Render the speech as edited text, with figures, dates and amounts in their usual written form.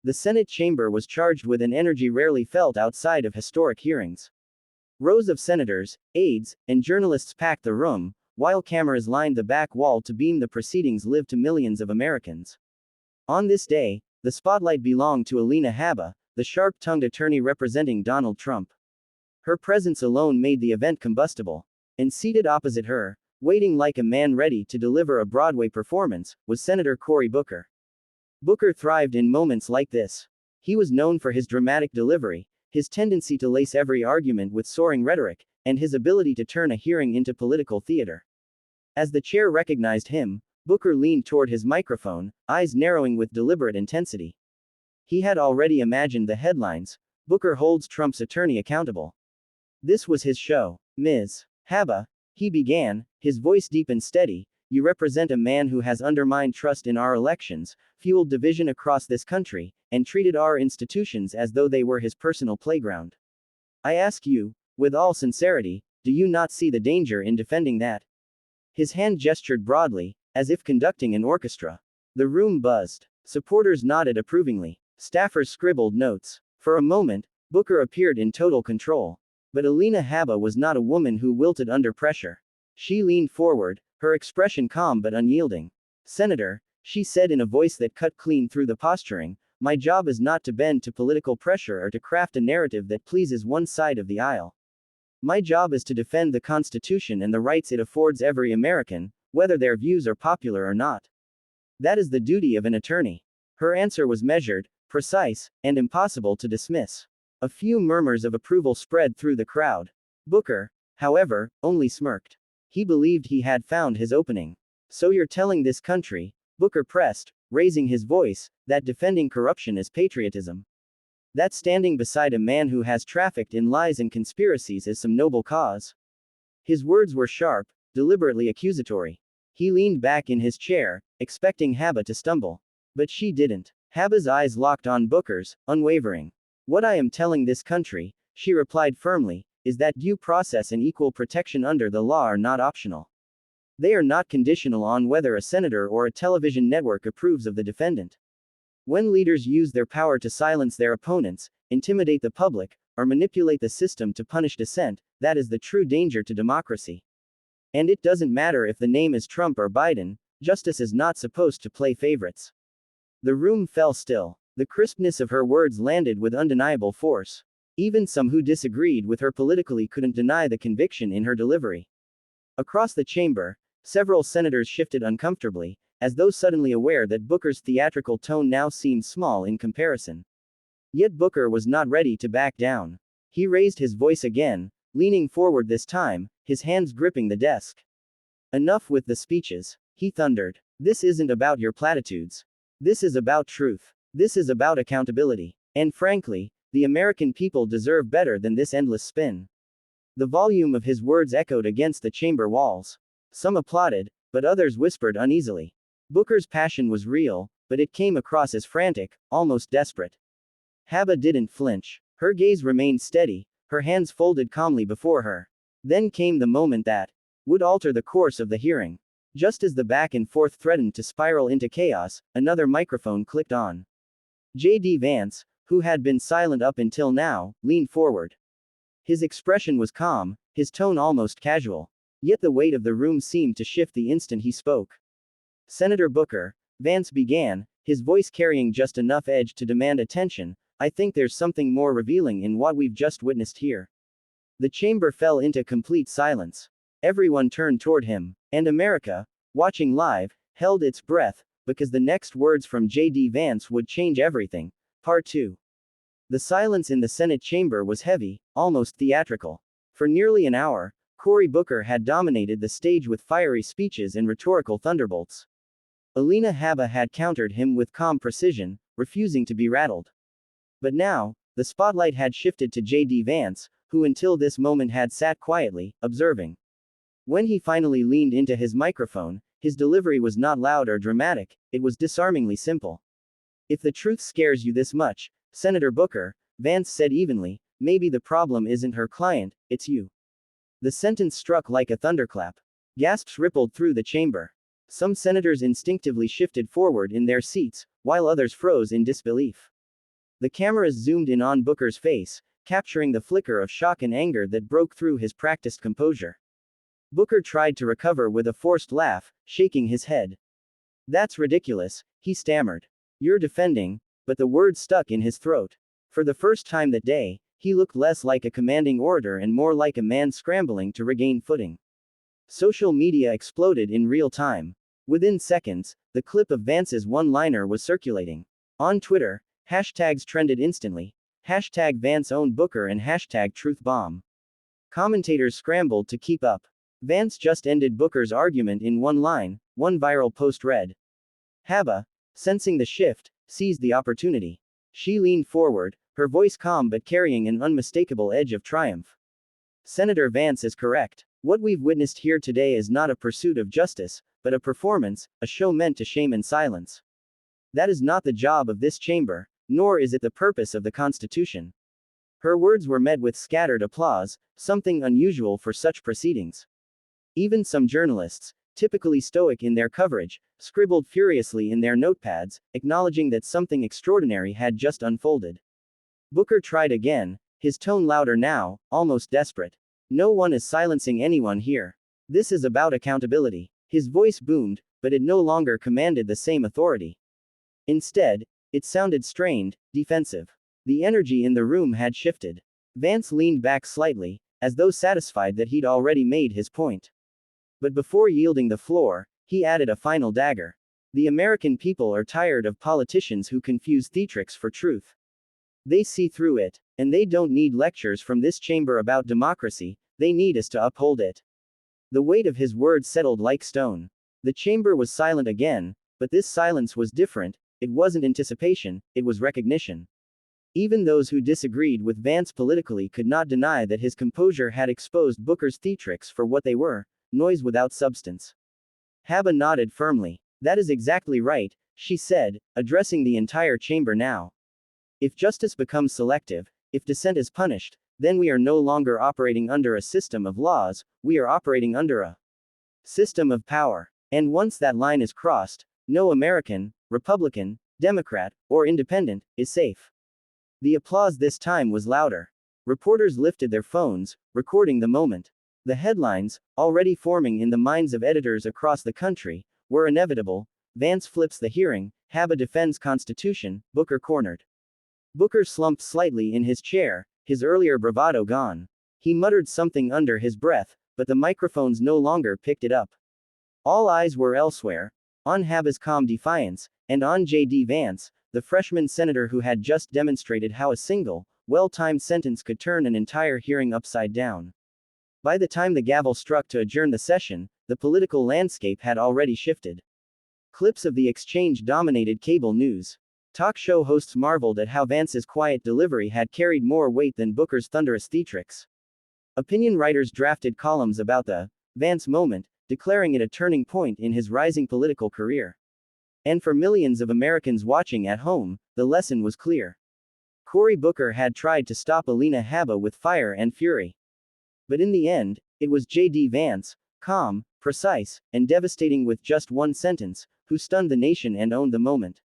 The Senate chamber was charged with an energy rarely felt outside of historic hearings. Rows of senators, aides, and journalists packed the room, while cameras lined the back wall to beam the proceedings live to millions of Americans. On this day, the spotlight belonged to Alina Habba, the sharp-tongued attorney representing Donald Trump. Her presence alone made the event combustible. And seated opposite her, waiting like a man ready to deliver a Broadway performance, was Senator Cory Booker. Booker thrived in moments like this. He was known for his dramatic delivery, his tendency to lace every argument with soaring rhetoric, and his ability to turn a hearing into political theater. As the chair recognized him, Booker leaned toward his microphone, eyes narrowing with deliberate intensity. He had already imagined the headlines: Booker holds Trump's attorney accountable. This was his show. Ms. Habba, he began, his voice deep and steady, you represent a man who has undermined trust in our elections, fueled division across this country, and treated our institutions as though they were his personal playground. I ask you, with all sincerity, do you not see the danger in defending that? His hand gestured broadly, as if conducting an orchestra. The room buzzed. Supporters nodded approvingly. Staffers scribbled notes. For a moment, Booker appeared in total control. But Alina Habba was not a woman who wilted under pressure. She leaned forward, her expression calm but unyielding. Senator, she said in a voice that cut clean through the posturing, my job is not to bend to political pressure or to craft a narrative that pleases one side of the aisle. My job is to defend the Constitution and the rights it affords every American, whether their views are popular or not. That is the duty of an attorney. Her answer was measured, precise, and impossible to dismiss. A few murmurs of approval spread through the crowd. Booker, however, only smirked. He believed he had found his opening. So you're telling this country, Booker pressed, raising his voice, that defending corruption is patriotism? That standing beside a man who has trafficked in lies and conspiracies is some noble cause? His words were sharp, deliberately accusatory. He leaned back in his chair, expecting Habba to stumble. But she didn't. Habba's eyes locked on Booker's, unwavering. What I am telling this country, she replied firmly, is that due process and equal protection under the law are not optional. They are not conditional on whether a senator or a television network approves of the defendant. When leaders use their power to silence their opponents, intimidate the public, or manipulate the system to punish dissent, that is the true danger to democracy. And it doesn't matter if the name is Trump or Biden, justice is not supposed to play favorites. The room fell still. The crispness of her words landed with undeniable force. Even some who disagreed with her politically couldn't deny the conviction in her delivery. Across the chamber, several senators shifted uncomfortably, as though suddenly aware that Booker's theatrical tone now seemed small in comparison. Yet Booker was not ready to back down. He raised his voice again, leaning forward this time, his hands gripping the desk. Enough with the speeches, he thundered. This isn't about your platitudes. This is about truth. This is about accountability. And frankly, the American people deserve better than this endless spin. The volume of his words echoed against the chamber walls. Some applauded, but others whispered uneasily. Booker's passion was real, but it came across as frantic, almost desperate. Habba didn't flinch. Her gaze remained steady, her hands folded calmly before her. Then came the moment that would alter the course of the hearing. Just as the back and forth threatened to spiral into chaos, another microphone clicked on. J.D. Vance, who had been silent up until now, leaned forward. His expression was calm, his tone almost casual. Yet the weight of the room seemed to shift the instant he spoke. Senator Booker, Vance began, his voice carrying just enough edge to demand attention, I think there's something more revealing in what we've just witnessed here. The chamber fell into complete silence. Everyone turned toward him, and America, watching live, held its breath, because the next words from J.D. Vance would change everything. Part 2. The silence in the Senate chamber was heavy, almost theatrical. For nearly an hour, Cory Booker had dominated the stage with fiery speeches and rhetorical thunderbolts. Alina Habba had countered him with calm precision, refusing to be rattled. But now, the spotlight had shifted to J.D. Vance, who until this moment had sat quietly, observing. When he finally leaned into his microphone, his delivery was not loud or dramatic, it was disarmingly simple. If the truth scares you this much, Senator Booker, Vance said evenly, maybe the problem isn't her client, it's you. The sentence struck like a thunderclap. Gasps rippled through the chamber. Some senators instinctively shifted forward in their seats, while others froze in disbelief. The cameras zoomed in on Booker's face, capturing the flicker of shock and anger that broke through his practiced composure. Booker tried to recover with a forced laugh, shaking his head. "That's ridiculous," he stammered. "You're defending," but the words stuck in his throat. For the first time that day, he looked less like a commanding orator and more like a man scrambling to regain footing. Social media exploded in real time. Within seconds, the clip of Vance's one-liner was circulating. On Twitter, hashtags trended instantly. Hashtag Vance owned Booker and hashtag truthbomb. Commentators scrambled to keep up. Vance just ended Booker's argument in one line, one viral post read. Habba, sensing the shift, seized the opportunity. She leaned forward, her voice calm but carrying an unmistakable edge of triumph. "Senator Vance is correct. What we've witnessed here today is not a pursuit of justice, but a performance, a show meant to shame and silence. That is not the job of this chamber, nor is it the purpose of the Constitution." Her words were met with scattered applause, something unusual for such proceedings. Even some journalists, typically stoic in their coverage, scribbled furiously in their notepads, acknowledging that something extraordinary had just unfolded. Booker tried again, his tone louder now, almost desperate. "No one is silencing anyone here. This is about accountability." His voice boomed, but it no longer commanded the same authority. Instead, it sounded strained, defensive. The energy in the room had shifted. Vance leaned back slightly, as though satisfied that he'd already made his point. But before yielding the floor, he added a final dagger. "The American people are tired of politicians who confuse theatrics for truth. They see through it, and they don't need lectures from this chamber about democracy, they need us to uphold it." The weight of his words settled like stone. The chamber was silent again, but this silence was different. It wasn't anticipation, it was recognition. Even those who disagreed with Vance politically could not deny that his composure had exposed Booker's theatrics for what they were, noise without substance. Habba nodded firmly. "That is exactly right," she said, addressing the entire chamber now. "If justice becomes selective, if dissent is punished, then we are no longer operating under a system of laws, we are operating under a system of power. And once that line is crossed, no American, Republican, Democrat, or Independent, is safe." The applause this time was louder. Reporters lifted their phones, recording the moment. The headlines, already forming in the minds of editors across the country, were inevitable. Vance flips the hearing, Habba defends Constitution, Booker cornered. Booker slumped slightly in his chair, his earlier bravado gone. He muttered something under his breath, but the microphones no longer picked it up. All eyes were elsewhere, on Habba's calm defiance, and on J.D. Vance, the freshman senator who had just demonstrated how a single, well-timed sentence could turn an entire hearing upside down. By the time the gavel struck to adjourn the session, the political landscape had already shifted. Clips of the exchange dominated cable news. Talk show hosts marveled at how Vance's quiet delivery had carried more weight than Booker's thunderous theatrics. Opinion writers drafted columns about the Vance moment, declaring it a turning point in his rising political career. And for millions of Americans watching at home, the lesson was clear. Cory Booker had tried to stop Alina Habba with fire and fury. But in the end, it was J.D. Vance, calm, precise, and devastating with just one sentence, who stunned the nation and owned the moment.